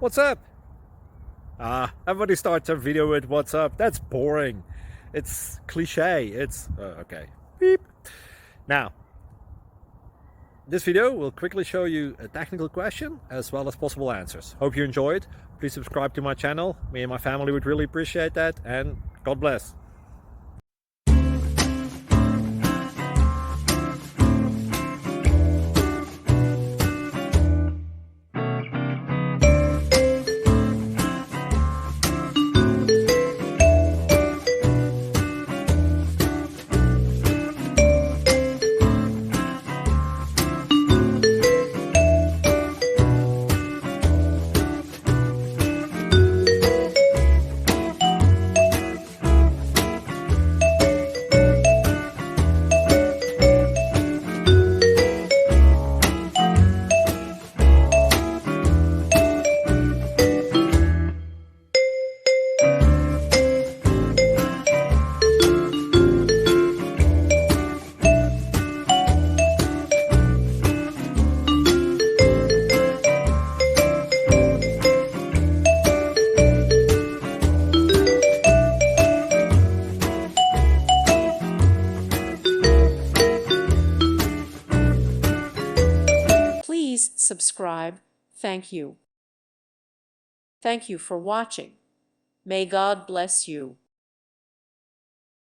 What's up? Everybody starts a video with what's up. That's boring. It's cliche. It's okay. Beep. Now, this video will quickly show you a technical question as well as possible answers. Hope you enjoyed. Please subscribe to my channel. Me and my family would really appreciate that, and God bless. Please subscribe. Thank you. Thank you for watching. May God bless you.